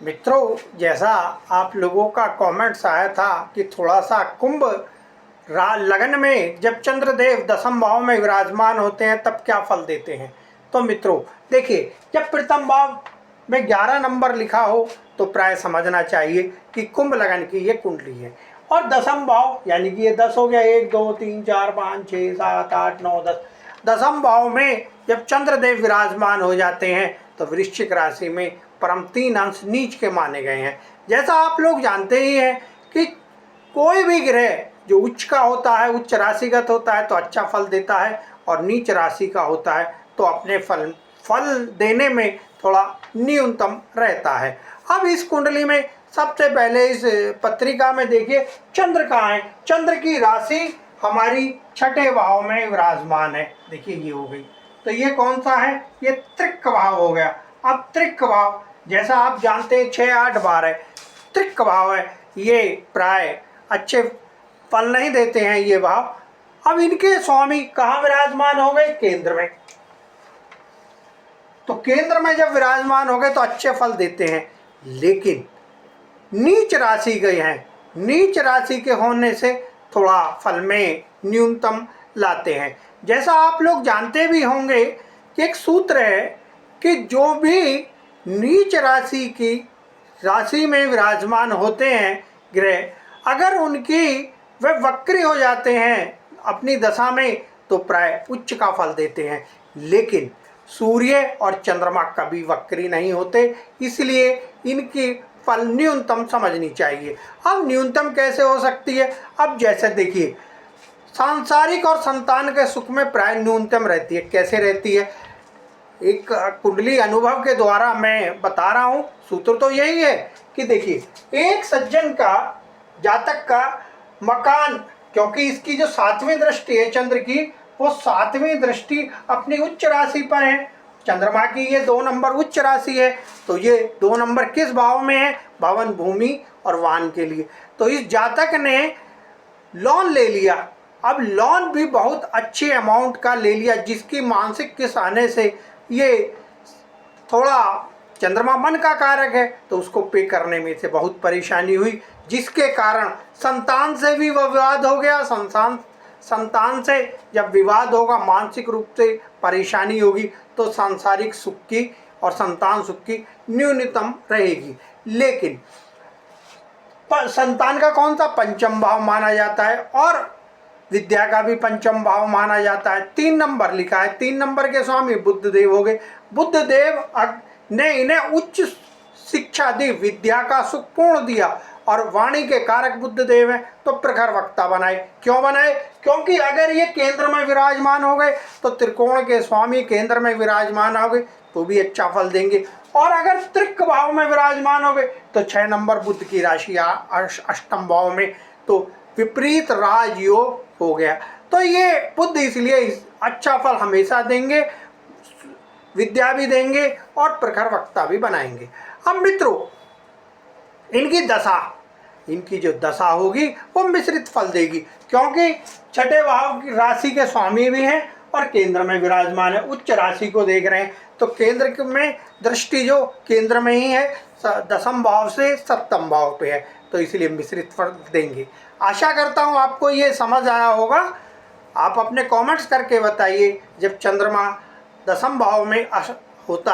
मित्रों, जैसा आप लोगों का कमेंट्स आया था कि थोड़ा सा कुंभ लगन में जब चंद्रदेव दशम भाव में विराजमान होते हैं तब क्या फल देते हैं। तो मित्रों देखिए, जब प्रथम भाव में 11 नंबर लिखा हो तो प्राय समझना चाहिए कि कुंभ लगन की ये कुंडली है। और दशम भाव यानी कि ये 10 हो गया, 1 2 3 4 5 6 7 8 9 10। दशम भाव में जब चंद्रदेव विराजमान हो जाते हैं तो वृश्चिक राशि में परम 3 अंश नीच के माने गए हैं। जैसा आप लोग जानते ही हैं कि कोई भी ग्रह जो उच्च का होता है, उच्च राशिगत होता है तो अच्छा फल देता है, और नीच राशि का होता है तो अपने फल देने में थोड़ा न्यूनतम रहता है। अब इस कुंडली में सबसे पहले इस पत्रिका में देखिए चंद्र कहाँ है। चंद्र की राशि हमारी छठे भाव में विराजमान है। देखिए ये हो गई, तो ये कौन सा है, ये त्रिक भाव हो गया। अब त्रिक भाव जैसा आप जानते हैं 6 8 12 त्रिक भाव है, ये प्राय अच्छे फल नहीं देते हैं ये भाव। अब इनके स्वामी कहाँ विराजमान हो गए, केंद्र में। तो केंद्र में जब विराजमान हो गए तो अच्छे फल देते हैं, लेकिन नीच राशि गए हैं, नीच राशि के होने से थोड़ा फल में न्यूनतम लाते हैं। जैसा आप लोग जानते भी होंगे कि एक सूत्र है कि जो भी नीच राशि की राशि में विराजमान होते हैं ग्रह, अगर उनकी वे वक्री हो जाते हैं अपनी दशा में तो प्राय उच्च का फल देते हैं, लेकिन सूर्य और चंद्रमा कभी वक्री नहीं होते, इसलिए इनकी फल न्यूनतम समझनी चाहिए। अब न्यूनतम कैसे हो सकती है, अब जैसे देखिए सांसारिक और संतान के सुख में प्राय न्यूनतम रहती है। कैसे रहती है, एक कुंडली अनुभव के द्वारा मैं बता रहा हूँ। सूत्र तो यही है कि देखिए एक सज्जन का जातक का मकान, क्योंकि इसकी जो 7वीं दृष्टि है चंद्र की, वो 7वीं दृष्टि अपनी उच्च राशि पर है। चंद्रमा की ये 2 नंबर उच्च राशि है, तो ये 2 नंबर किस भाव में है, भवन भूमि और वाहन के लिए। तो इस जातक ने लोन ले लिया। अब लोन भी बहुत अच्छे अमाउंट का ले लिया, जिसकी मानसिक किस आने से ये थोड़ा चंद्रमा मन का कारक है तो उसको पे करने में से बहुत परेशानी हुई, जिसके कारण संतान से भी विवाद हो गया। संतान से जब विवाद होगा, मानसिक रूप से परेशानी होगी, तो सांसारिक सुख की और संतान सुख की न्यूनतम रहेगी। लेकिन संतान का कौन सा पंचम भाव माना जाता है, और विद्या का भी पंचम भाव माना जाता है। 3 नंबर लिखा है, 3 नंबर के स्वामी बुद्ध देव हो गए। बुद्ध देव ने इन्हें उच्च शिक्षा दी, विद्या का सुख पूर्ण दिया, और वाणी के कारक बुद्ध देव हैं तो प्रखर वक्ता बनाए। क्यों बनाए, क्योंकि अगर ये केंद्र में विराजमान हो गए तो त्रिकोण के स्वामी केंद्र में विराजमान हो गए तो भी अच्छा फल देंगे, और अगर त्रिक भाव में विराजमान हो गए तो 6 नंबर बुद्ध की राशि अष्टम भाव में, तो विपरीत राजयोग हो गया। तो ये बुद्ध इसलिए अच्छा फल हमेशा देंगे, विद्या भी देंगे और प्रखर वक्ता भी बनाएंगे। अब मित्रों इनकी जो दशा होगी वो मिश्रित फल देगी, क्योंकि छठे भाव की राशि के स्वामी भी हैं और केंद्र में विराजमान है, उच्च राशि को देख रहे हैं। तो केंद्र में दृष्टि जो केंद्र में ही है, दशम भाव से सप्तम भाव पे है, तो इसलिए मिश्रित फल देंगे। आशा करता हूँ आपको ये समझ आया होगा। आप अपने कमेंट्स करके बताइए, जब चंद्रमा दशम भाव में होता